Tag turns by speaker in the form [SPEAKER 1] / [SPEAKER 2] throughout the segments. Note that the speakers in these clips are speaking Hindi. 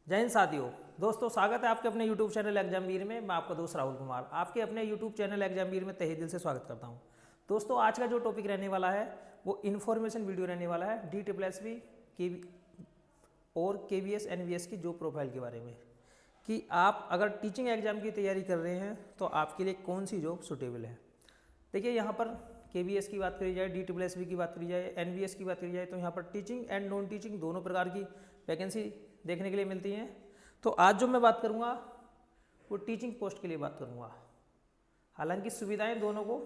[SPEAKER 1] जय हिंद साथियों। दोस्तों स्वागत है आपके अपने YouTube चैनल एग्जामवीर में। मैं आपका दोस्त राहुल कुमार आपके अपने YouTube चैनल एग्जामवीर में तहे दिल से स्वागत करता हूं। दोस्तों आज का जो टॉपिक रहने वाला है वो इन्फॉर्मेशन वीडियो रहने वाला है DSSB की और KVS NVS की जॉब प्रोफाइल के बारे में कि आप अगर टीचिंग एग्जाम की तैयारी कर रहे हैं तो आपके लिए कौन सी जॉब सुटेबल है। देखिए यहाँ पर KVS की बात करी जाए, DSSB की बात करी जाए, NVS की बात करी जाए तो यहाँ पर टीचिंग एंड नॉन टीचिंग दोनों प्रकार की वैकेंसी देखने के लिए मिलती हैं। तो आज जो मैं बात करूँगा वो टीचिंग पोस्ट के लिए बात करूँगा। हालांकि सुविधाएं दोनों को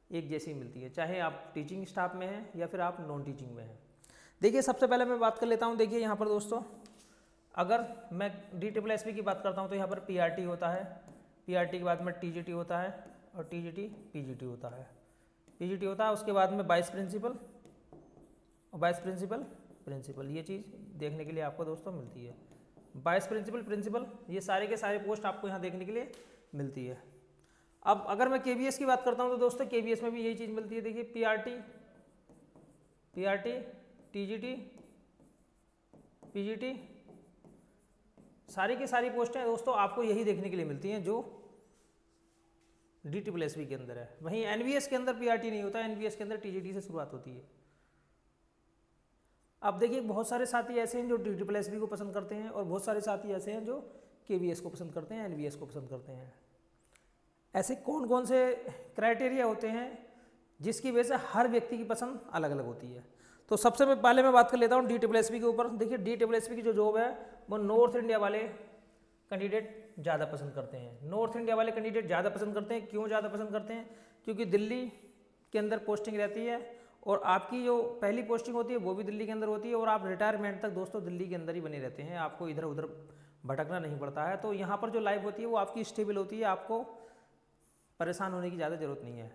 [SPEAKER 1] एक जैसी मिलती है, चाहे आप टीचिंग स्टाफ में हैं या फिर आप नॉन टीचिंग में हैं। देखिए सबसे पहले मैं बात कर लेता हूँ। देखिए यहाँ पर दोस्तों अगर मैं DSSB की बात करता हूँ तो यहाँ पर PRT होता है, PRT के बाद में TGT होता है और TGT PGT होता है। PGT होता है उसके बाद में वाइस प्रिंसिपल और वाइस प्रिंसिपल ये चीज़ देखने के लिए आपको दोस्तों मिलती है। वाइस प्रिंसिपल ये सारे के सारे पोस्ट आपको यहाँ देखने के लिए मिलती है। अब अगर मैं KVS की बात करता हूँ तो दोस्तों KVS में भी यही चीज़ मिलती है। देखिए PRT TGT PGT सारी की सारी पोस्टें दोस्तों आपको यही देखने के लिए मिलती हैं जो DSSB के अंदर है। वहीं NVS के अंदर PRT नहीं होता, NVS के अंदर TGT से शुरुआत होती है। अब देखिए बहुत सारे साथी ऐसे हैं जो DSSB को पसंद करते हैं और बहुत सारे साथी ऐसे हैं जो KVS को पसंद करते हैं, NVS को पसंद करते हैं। ऐसे कौन कौन से क्राइटेरिया होते हैं जिसकी वजह से हर व्यक्ति की पसंद अलग अलग होती है। तो सबसे पहले मैं बात कर लेता हूँ DSSB के ऊपर। देखिए DSSB की जो जॉब है वो नॉर्थ इंडिया वाले कैंडिडेट ज़्यादा पसंद करते हैं। नॉर्थ इंडिया वाले कैंडिडेट ज़्यादा पसंद करते हैं। क्यों ज़्यादा पसंद करते हैं? क्योंकि दिल्ली के अंदर पोस्टिंग रहती है और आपकी जो पहली पोस्टिंग होती है वो भी दिल्ली के अंदर होती है और आप रिटायरमेंट तक दोस्तों दिल्ली के अंदर ही बने रहते हैं। आपको इधर उधर भटकना नहीं पड़ता है। तो यहाँ पर जो लाइफ होती है वो आपकी स्टेबल होती है, आपको परेशान होने की ज़्यादा ज़रूरत नहीं है।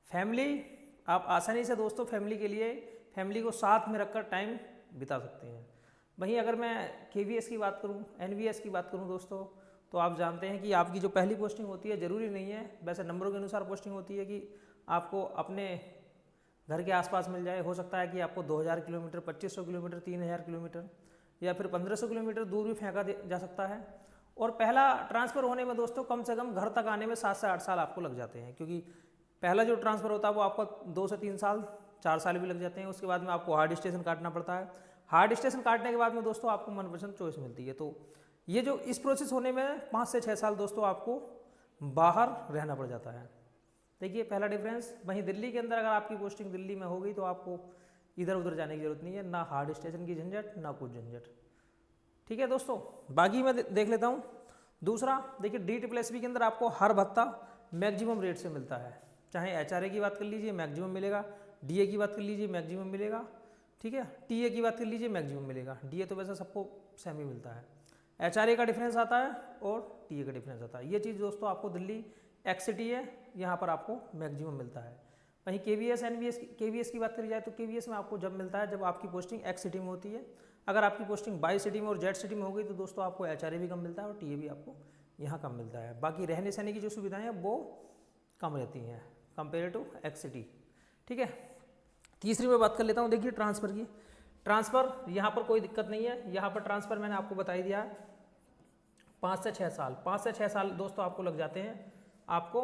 [SPEAKER 1] फैमिली आप आसानी से दोस्तों फैमिली को साथ में रखकर टाइम बिता सकते हैं। वहीं अगर मैं KVS की बात करूं, NVS की बात करूं दोस्तों तो आप जानते हैं कि आपकी जो पहली पोस्टिंग होती है ज़रूरी नहीं है, वैसे नंबरों के अनुसार पोस्टिंग होती है कि आपको अपने घर के आसपास मिल जाए। हो सकता है कि आपको 2000 किलोमीटर, 2500 किलोमीटर, 3000 किलोमीटर या फिर 1500 किलोमीटर दूर भी फेंका जा सकता है। और पहला ट्रांसफ़र होने में दोस्तों कम से कम घर तक आने में 7 से 8 साल आपको लग जाते हैं, क्योंकि पहला जो ट्रांसफ़र होता है वो आपको 2 से 3 साल, 4 साल भी लग जाते हैं। उसके बाद में आपको हार्ड स्टेशन काटना पड़ता है। हार्ड स्टेशन काटने के बाद में दोस्तों आपको मनपसंद चॉइस मिलती है। तो ये जो इस प्रोसेस होने में 5 से 6 साल दोस्तों आपको बाहर रहना पड़ जाता है। देखिए पहला डिफरेंस। वहीं दिल्ली के अंदर अगर आपकी पोस्टिंग दिल्ली में हो गई तो आपको इधर उधर जाने की जरूरत नहीं है, ना हार्ड स्टेशन की झंझट ना कुछ झंझट। ठीक है दोस्तों, बाकी मैं देख लेता हूँ। दूसरा देखिए DSSB के अंदर आपको हर भत्ता मैक्सिमम रेट से मिलता है। चाहे HRA की बात कर लीजिए मैक्सिमम मिलेगा, DA की बात कर लीजिए मैक्सिमम मिलेगा, ठीक है, TA की बात कर लीजिए मैक्सिमम मिलेगा। DA तो वैसे सबको सेम ही मिलता है। HRA का डिफरेंस आता है और TA का डिफरेंस आता है। ये चीज़ दोस्तों आपको दिल्ली एक्सिटी है, यहाँ पर आपको मैक्सिमम मिलता है। वहीं KVS की बात करी जाए तो KVS में आपको जब मिलता है जब आपकी पोस्टिंग X सिटी में होती है। अगर आपकी पोस्टिंग Y सिटी में और Z सिटी में हो गई तो दोस्तों आपको HRA भी कम मिलता है और TA भी आपको यहाँ कम मिलता है। बाकी रहने सहने की जो सुविधाएं हैं वो कम रहती हैं कंपेयर टू X सिटी। ठीक है, तीसरी मैं बात कर लेता हूँ। देखिए ट्रांसफ़र की। ट्रांसफ़र यहाँ पर कोई दिक्कत नहीं है। यहाँ पर ट्रांसफ़र मैंने आपको बता ही दिया, 5 से 6 साल दोस्तों आपको लग जाते हैं आपको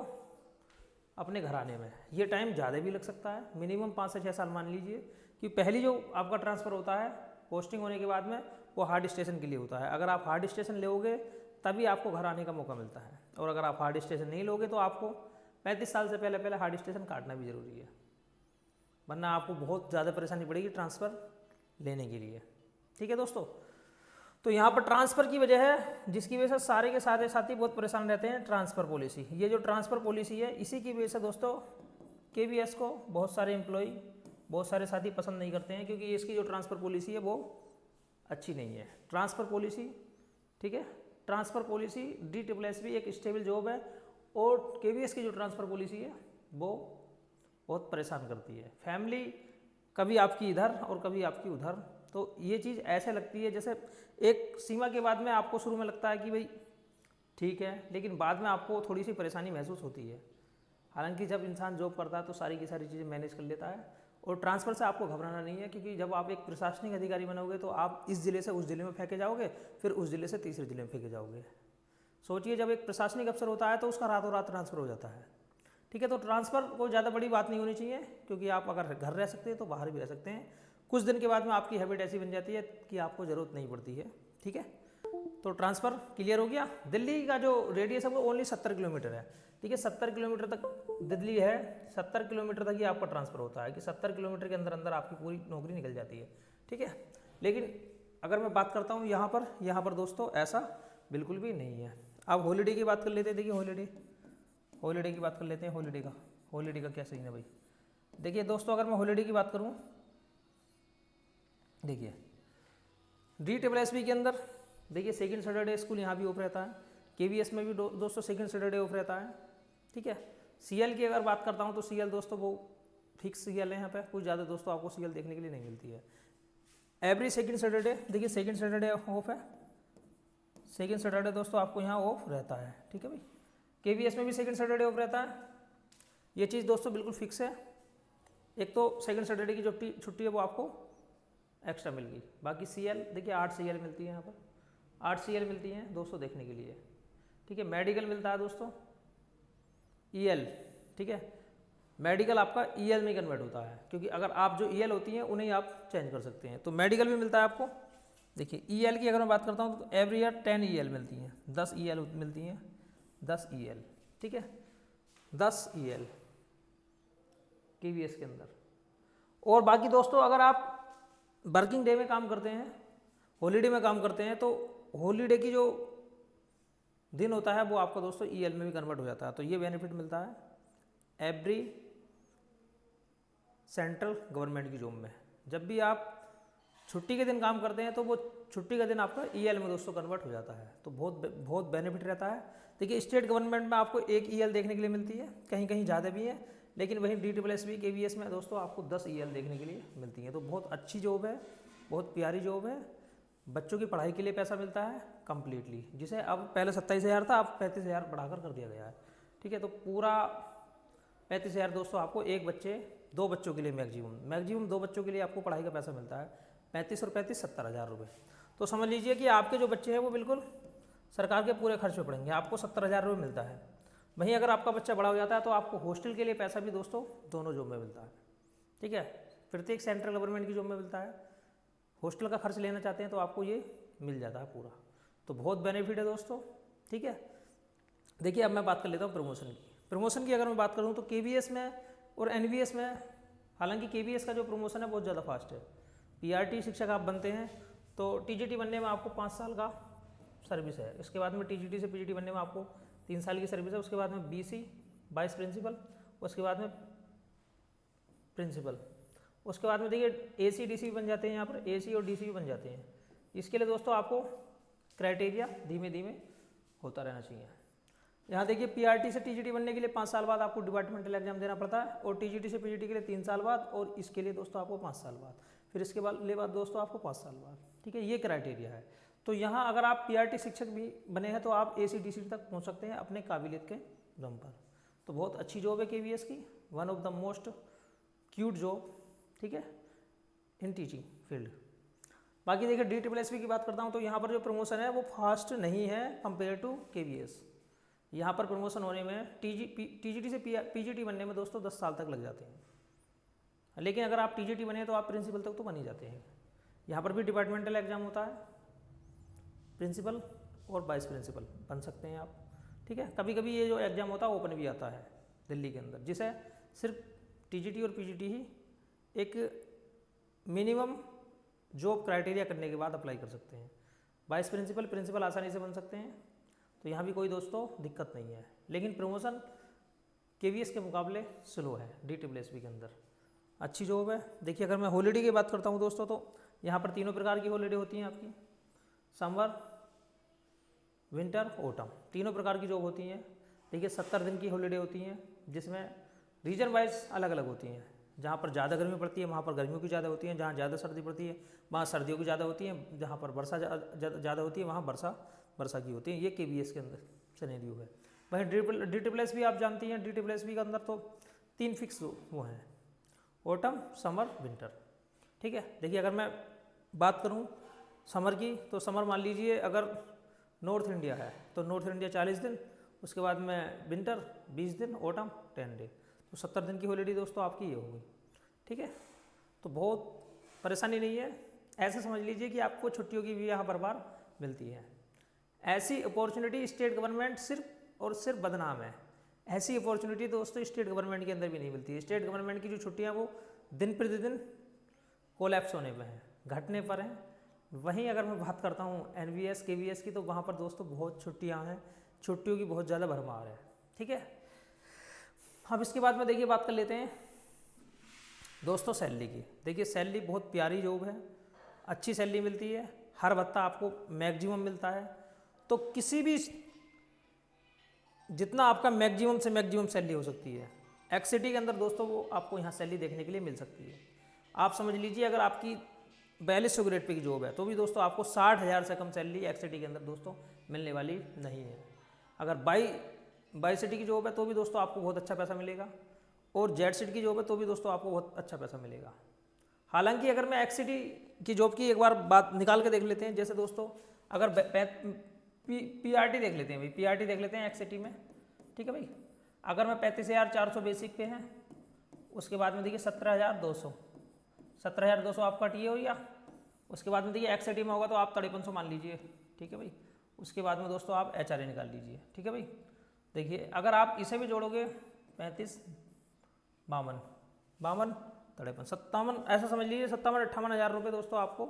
[SPEAKER 1] अपने घर आने में। ये टाइम ज़्यादा भी लग सकता है, मिनिमम 5 से 6 साल मान लीजिए कि पहली जो आपका ट्रांसफ़र होता है पोस्टिंग होने के बाद में वो हार्ड स्टेशन के लिए होता है। अगर आप हार्ड स्टेशन लोगे तभी आपको घर आने का मौका मिलता है, और अगर आप हार्ड स्टेशन नहीं लोगे तो आपको 35 साल से पहले हार्ड स्टेशन काटना भी ज़रूरी है, वरना आपको बहुत ज़्यादा परेशानी पड़ेगी ट्रांसफ़र लेने के लिए। ठीक है दोस्तों, तो यहाँ पर ट्रांसफ़र की वजह है जिसकी वजह से सारे के सारे साथी बहुत परेशान रहते हैं। ट्रांसफ़र पॉलिसी, ये जो ट्रांसफ़र पॉलिसी है इसी की वजह से दोस्तों KVS को बहुत सारे एम्प्लॉई, बहुत सारे साथी पसंद नहीं करते हैं, क्योंकि इसकी जो ट्रांसफ़र पॉलिसी है वो अच्छी नहीं है। ट्रांसफ़र पॉलिसी, ठीक है, ट्रांसफ़र पॉलिसी DSSB एक स्टेबल जॉब है और KVS की जो ट्रांसफ़र पॉलिसी है वो बहुत परेशान करती है। फैमिली कभी आपकी इधर और कभी आपकी उधर, तो ये चीज़ ऐसे लगती है जैसे एक सीमा के बाद में आपको शुरू में लगता है कि भाई ठीक है, लेकिन बाद में आपको थोड़ी सी परेशानी महसूस होती है। हालांकि जब इंसान जॉब करता है तो सारी की सारी चीज़ें मैनेज कर लेता है और ट्रांसफ़र से आपको घबराना नहीं है, क्योंकि जब आप एक प्रशासनिक अधिकारी बनोगे तो आप इस ज़िले से उस ज़िले में फेंके जाओगे, फिर उस ज़िले से तीसरे ज़िले में फेंके जाओगे। सोचिए, जब एक प्रशासनिक अफसर होता है तो उसका रातों रात ट्रांसफ़र हो जाता है। ठीक है, तो ट्रांसफ़र को ज़्यादा बड़ी बात नहीं होनी चाहिए, क्योंकि आप अगर घर रह सकते हैं तो बाहर भी रह सकते हैं। कुछ दिन के बाद में आपकी हैबिट ऐसी बन जाती है कि आपको ज़रूरत नहीं पड़ती है। ठीक है, तो ट्रांसफ़र क्लियर हो गया। दिल्ली का जो रेडियस है वो ओनली 70 किलोमीटर है। ठीक है, 70 किलोमीटर तक दिल्ली है, 70 किलोमीटर तक ही आपका ट्रांसफ़र होता है कि 70 किलोमीटर के अंदर अंदर आपकी पूरी नौकरी निकल जाती है। ठीक है, लेकिन अगर मैं बात करता हूँ यहाँ पर दोस्तों ऐसा बिल्कुल भी नहीं है। अब हॉलीडे की बात कर लेते हैं। देखिए हॉलीडे की बात कर लेते हैं। हॉलीडे का क्या सीन है भाई। देखिए दोस्तों, अगर मैं हॉलीडे की बात करूँ, देखिए DSSB के अंदर देखिए सेकंड सैटरडे स्कूल यहाँ भी ऑफ रहता है। KVS में भी दोस्तों सेकंड सैटरडे ऑफ रहता है। ठीक है, CL की अगर बात करता हूँ तो CL दोस्तों वो फिक्स CL है यहाँ पे, कुछ ज़्यादा दोस्तों आपको CL देखने के लिए नहीं मिलती है। एवरी सेकंड सैटरडे, देखिए सेकंड सैटरडे ऑफ है, सेकंड सैटरडे दोस्तों आपको यहाँ ऑफ रहता है। ठीक है भाई, KVS में भी सेकंड सैटरडे ऑफ रहता है। ये चीज़ दोस्तों बिल्कुल फिक्स है। एक तो सेकंड सैटरडे की जो छुट्टी है वो आपको एक्स्ट्रा मिल गई। बाकी CL देखिए 8 CL मिलती है, यहाँ पर 8 CL मिलती हैं दोस्तों देखने के लिए। ठीक है, मेडिकल मिलता है दोस्तों EL। ठीक है, मेडिकल आपका EL में कन्वर्ट होता है, क्योंकि अगर आप जो EL होती हैं उन्हें आप चेंज कर सकते हैं, तो मेडिकल भी मिलता है आपको। देखिए EL की अगर मैं बात करता हूँ तो एवरी ईयर 10 EL मिलती हैं, 10 EL मिलती हैं, 10 EL। ठीक है, 10 EL KVS के अंदर। और बाकी दोस्तों अगर आप वर्किंग डे में काम करते हैं, हॉलीडे में काम करते हैं, तो हॉलीडे की जो दिन होता है वो आपका दोस्तों EL में भी कन्वर्ट हो जाता है। तो ये बेनिफिट मिलता है एवरी सेंट्रल गवर्नमेंट की जॉब में। जब भी आप छुट्टी के दिन काम करते हैं तो वो छुट्टी का दिन आपका EL में दोस्तों कन्वर्ट हो जाता है, तो बहुत बेनिफिट रहता है। देखिए स्टेट गवर्नमेंट में आपको एक EL देखने के लिए मिलती है, कहीं कहीं ज़्यादा भी है, लेकिन वहीं DSSB KVS में दोस्तों आपको 10 EL देखने के लिए मिलती है। तो बहुत अच्छी जॉब है, बहुत प्यारी जॉब है। बच्चों की पढ़ाई के लिए पैसा मिलता है कम्प्लीटली, जिसे अब पहले 27,000 था, अब 35,000 बढ़ाकर कर दिया गया है। ठीक है, तो पूरा 35,000 दोस्तों आपको दो बच्चों के लिए मैक्सिमम 2 बच्चों के लिए आपको पढ़ाई का पैसा मिलता है। 35 और 35 70,000 रुपये। तो समझ लीजिए कि आपके जो बच्चे हैं वो बिल्कुल सरकार के पूरे खर्च में पड़ेंगे, आपको 70,000 रुपये मिलता है। वहीं अगर आपका बच्चा बड़ा हो जाता है तो आपको हॉस्टल के लिए पैसा भी दोस्तों दोनों जॉब में मिलता है। ठीक है, प्रत्येक सेंट्रल गवर्नमेंट की जॉब में मिलता है। हॉस्टल का खर्च लेना चाहते हैं तो आपको ये मिल जाता है पूरा, तो बहुत बेनिफिट है दोस्तों। ठीक है, देखिए अब मैं बात कर लेता हूँ प्रमोशन की अगर मैं बात करूँ तो KVS में और NVS में, हालांकि KVS का जो प्रमोशन है बहुत ज़्यादा फास्ट है। PRT शिक्षक आप बनते हैं तो TGT बनने में आपको 5 साल का सर्विस है। इसके बाद में TGT से PGT बनने में आपको 3 साल की सर्विस है। उसके बाद में BC वाइस प्रिंसिपल, उसके बाद में प्रिंसिपल, उसके बाद में देखिए AC DC भी बन जाते हैं, यहाँ पर AC और DC भी बन जाते हैं। इसके लिए दोस्तों आपको क्राइटेरिया धीमे धीमे होता रहना चाहिए। यहाँ देखिए PRT से TGT बनने के लिए 5 साल बाद आपको डिपार्टमेंटल एग्जाम देना पड़ता है, और TGT से PGT के लिए 3 साल बाद, और इसके लिए दोस्तों आपको 5 साल बाद, फिर इसके बाद दोस्तों आपको 5 साल बाद। ठीक है, ये क्राइटेरिया है। तो यहाँ अगर आप PRT शिक्षक भी बने हैं तो आप AC DC तक पहुँच सकते हैं अपने काबिलियत के दम पर। तो बहुत अच्छी जॉब है KVS की, one of the most cute job. ठीक है, इन टीचिंग फील्ड। बाकी देखिए DSSB की बात करता हूँ तो यहाँ पर जो प्रमोशन है वो फास्ट नहीं है कंपेयर टू KVS। यहाँ पर प्रमोशन होने में TGT से PGT बनने में दोस्तों 10 साल तक लग जाते हैं, लेकिन अगर आप TGT बने तो आप प्रिंसिपल तक तो बन ही जाते हैं। यहाँ पर भी डिपार्टमेंटल एग्जाम होता है, प्रिंसिपल और वाइस प्रिंसिपल बन सकते हैं आप। ठीक है, कभी कभी ये जो एग्ज़ाम होता है ओपन भी आता है दिल्ली के अंदर, जिसे सिर्फ TGT और PGT ही एक मिनिमम जॉब क्राइटेरिया करने के बाद अप्लाई कर सकते हैं। वाइस प्रिंसिपल आसानी से बन सकते हैं, तो यहाँ भी कोई दोस्तों दिक्कत नहीं है। लेकिन प्रमोशन KVS के मुकाबले स्लो है DSSB के अंदर। अच्छी जॉब है। देखिए अगर मैं हॉलीडे की बात करता हूँ दोस्तों तो यहाँ पर 3 प्रकार की हॉलीडे होती हैं आपकी, समर, विंटर, ऑटम, 3 प्रकार की जॉब होती हैं। देखिए 70 दिन की हॉलीडे होती हैं, जिसमें रीजन वाइज अलग अलग होती हैं। जहाँ पर ज़्यादा गर्मी पड़ती है वहाँ पर गर्मियों की ज़्यादा होती है, जहाँ ज़्यादा सर्दी पड़ती है वहाँ सर्दियों की ज़्यादा होती है, जहाँ पर वर्षा ज़्यादा होती है वहाँ वर्षा की होती है। ये KVS के अंदर सिनेरियो है। वहीं DSSB आप जानती हैं, DSSB के अंदर तो 3 फिक्स वो हैं, ऑटम, समर, विंटर। ठीक है, देखिए अगर मैं बात करूं समर की, तो समर मान लीजिए अगर नॉर्थ इंडिया है तो नॉर्थ इंडिया 40 दिन, उसके बाद में विंटर 20 दिन, ऑटम 10 डे, तो 70 दिन की हॉलीडे दोस्तों आपकी ये होगी। ठीक है, तो बहुत परेशानी नहीं है, ऐसे समझ लीजिए कि आपको छुट्टियों की भी यहाँ बार मिलती है। ऐसी अपॉर्चुनिटी स्टेट गवर्नमेंट सिर्फ और सिर्फ बदनाम है। ऐसी अपॉर्चुनिटी दोस्तों स्टेट गवर्नमेंट के अंदर भी नहीं मिलती है। स्टेट गवर्नमेंट की जो छुट्टियाँ वो दिन प्रतिदिन कोलैप्स होने पर हैं, घटने पर हैं। वहीं अगर मैं बात करता हूँ NVS KVS की, तो वहाँ पर दोस्तों बहुत छुट्टियाँ हैं, छुट्टियों की बहुत ज़्यादा भरमार है। ठीक है, अब इसके बाद में देखिए बात कर लेते हैं दोस्तों सैलरी की। देखिए सैलरी बहुत प्यारी जॉब है, अच्छी सैलरी मिलती है, हर भत्ता आपको मैक्सिमम मिलता है। तो किसी भी जितना आपका मैक्सिमम से मैक्सिमम सैलरी हो सकती है एक्स-सिटी के अंदर दोस्तों, वो आपको यहाँ सैलरी देखने के लिए मिल सकती है। आप समझ लीजिए अगर आपकी 4200 ग्रेड पे की जॉब है तो भी दोस्तों आपको 60,000 से कम सैलरी एक्स-सिटी के अंदर दोस्तों मिलने वाली नहीं है। अगर बाई सिटी की जॉब है तो भी दोस्तों आपको बहुत अच्छा पैसा मिलेगा, और जेड-सिटी की जॉब है तो भी दोस्तों आपको बहुत अच्छा पैसा मिलेगा। हालांकि अगर मैं एक्स-सिटी की जॉब की एक बार बात निकाल के देख लेते हैं, जैसे दोस्तों अगर PRT देख लेते हैं भाई, PRT देख लेते हैं एक्स-सिटी में। ठीक है भाई, अगर मैं 35,400 बेसिक पे है, उसके बाद में देखिए 17,200 आपका टी हो गया। उसके बाद में देखिए एक्स-सिटी में होगा तो आप 5300 मान लीजिए। ठीक है भाई, उसके बाद में दोस्तों आप HRA निकाल लीजिए। ठीक है भाई, देखिए अगर आप इसे भी जोड़ोगे 35, 52, 53, 57, ऐसा समझ लीजिए 57-58 हज़ार रुपये दोस्तों आपको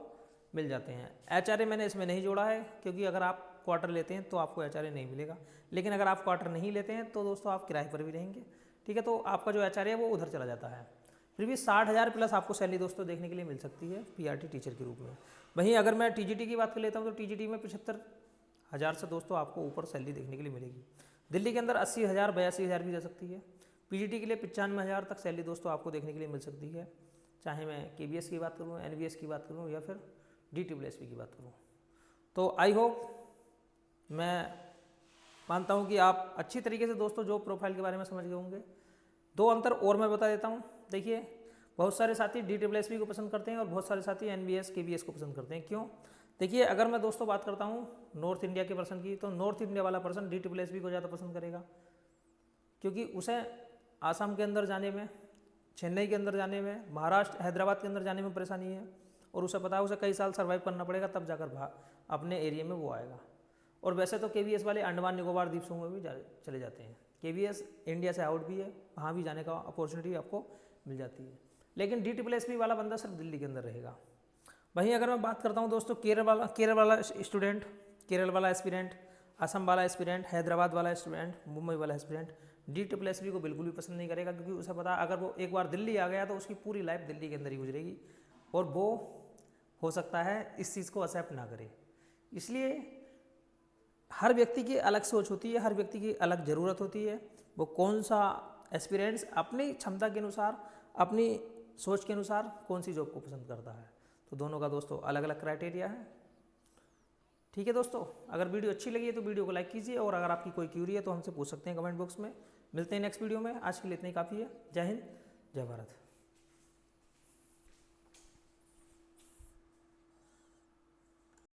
[SPEAKER 1] मिल जाते हैं। HRA मैंने इसमें नहीं जोड़ा है क्योंकि अगर आप क्वार्टर लेते हैं तो आपको HRA नहीं मिलेगा, लेकिन अगर आप क्वार्टर नहीं लेते हैं तो दोस्तों आप किराए पर भी रहेंगे। ठीक है, तो आपका जो HRA है वो उधर चला जाता है। फिर भी 60,000 प्लस आपको सैलरी दोस्तों देखने के लिए मिल सकती है PRT टीचर के रूप में। वहीं अगर मैं TGT की बात कर लेता हूँ तो TGT में 75,000 से दोस्तों आपको ऊपर सैलरी देखने के लिए मिलेगी। दिल्ली के अंदर 80,000, 82,000 भी जा सकती है। PGT के लिए 95,000 तक सैलरी दोस्तों आपको देखने के लिए मिल सकती है, चाहे मैं KVS की बात करूँ, NVS की बात करूँ या फिर DSSB की बात करूँ। तो आई होप, मैं मानता हूँ कि आप अच्छी तरीके से दोस्तों जॉब प्रोफाइल के बारे में समझ गए होंगे। दो अंतर और मैं बता देता हूँ। देखिए बहुत सारे साथी DSSB को पसंद करते हैं और बहुत सारे साथी NVS KVS को पसंद करते हैं। क्यों? देखिए अगर मैं दोस्तों बात करता हूँ नॉर्थ इंडिया के पर्सन की, तो नॉर्थ इंडिया वाला पर्सन DSSB को ज़्यादा पसंद करेगा, क्योंकि उसे आसाम के अंदर जाने में, चेन्नई के अंदर जाने में, महाराष्ट्र हैदराबाद के अंदर जाने में परेशानी है, और उसे पता है उसे कई साल सर्वाइव करना पड़ेगा तब जाकर अपने एरिया में वो आएगा। और वैसे तो KVS वाले अंडमान निकोबार द्वीप समूह में भी चले जाते हैं। KVS इंडिया से आउट भी है, वहाँ भी जाने का अपॉर्चुनिटी आपको मिल जाती है, लेकिन DSSB वाला बंदा सिर्फ दिल्ली के अंदर रहेगा। वहीं अगर मैं बात करता हूँ दोस्तों केरल वाला स्टूडेंट, केरल वाला एस्पिरेंट, असम वाला एस्पिरेंट, हैदराबाद वाला स्टूडेंट, मुंबई वाला एस्पिरेंट DSSB को बिल्कुल भी पसंद नहीं करेगा, क्योंकि उसे पता अगर वो एक बार दिल्ली आ गया तो उसकी पूरी लाइफ दिल्ली के अंदर ही गुजरेगी, और वो हो सकता है इस चीज़ को एक्सेप्ट ना करे। इसलिए हर व्यक्ति की अलग सोच होती है, हर व्यक्ति की अलग ज़रूरत होती है, वो कौन सा एस्पिरेंट्स अपनी क्षमता के अनुसार, अपनी सोच के अनुसार कौन सी जॉब को पसंद करता है। तो दोनों का दोस्तों अलग अलग क्राइटेरिया है। ठीक है दोस्तों, अगर वीडियो अच्छी लगी है तो वीडियो को लाइक कीजिए, और अगर आपकी कोई क्यूरी है तो हमसे पूछ सकते हैं कमेंट बॉक्स में। मिलते हैं नेक्स्ट वीडियो में, आज के लिए इतना ही काफ़ी है। जय हिंद, जय भारत।